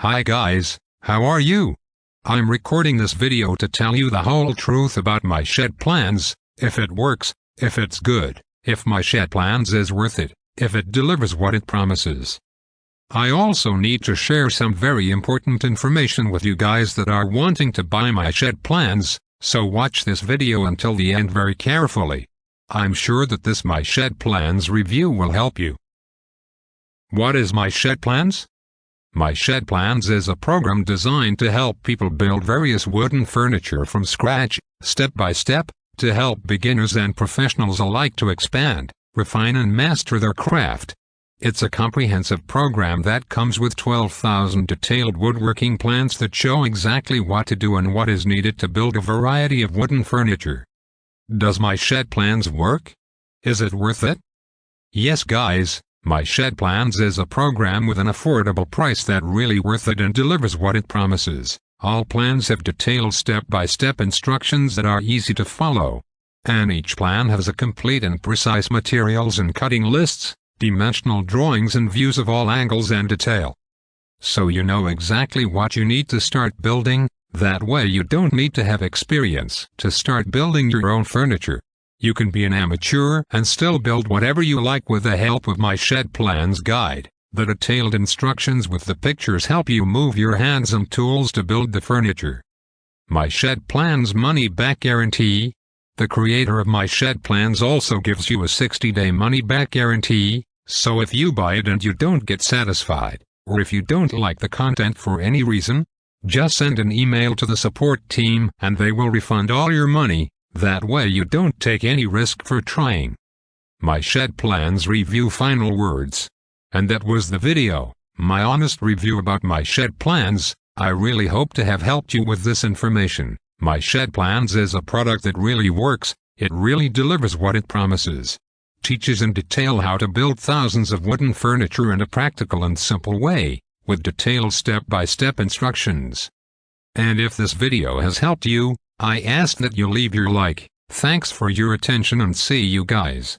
Hi guys, how are you? I'm recording this video to tell you the whole truth about my shed plans, if it works, if it's good, if my shed plans is worth it, if it delivers what it promises. I also need to share some very important information with you guys that are wanting to buy my shed plans, so watch this video until the end very carefully. I'm sure that this My Shed Plans review will help you. What is My Shed Plans? My Shed Plans is a program designed to help people build various wooden furniture from scratch, step by step, to help beginners and professionals alike to expand, refine and master their craft. It's a comprehensive program that comes with 12,000 detailed woodworking plans that show exactly what to do and what is needed to build a variety of wooden furniture. Does My Shed Plans work? Is it worth it? Yes guys, My Shed Plans is a program with an affordable price that really worth it and delivers what it promises. All plans have detailed step-by-step instructions that are easy to follow. And each plan has a complete and precise materials and cutting lists, dimensional drawings and views of all angles and detail. So you know exactly what you need to start building. That way you don't need to have experience to start building your own furniture. You can be an amateur and still build whatever you like with the help of My Shed Plans guide. The detailed instructions with the pictures help you move your hands and tools to build the furniture. My Shed Plans money-back guarantee. The creator of My Shed Plans also gives you a 60-day money-back guarantee, so if you buy it and you don't get satisfied, or if you don't like the content for any reason, just send an email to the support team and they will refund all your money. That way you don't take any risk for trying. My Shed Plans review final words. And that was the video, my honest review about My Shed Plans. I really hope to have helped you with this information. My Shed Plans is a product that really works. It really delivers what it promises. Teaches in detail how to build thousands of wooden furniture in a practical and simple way, with detailed step-by-step instructions. And if this video has helped you, I ask that you leave your like. Thanks for your attention and see you guys.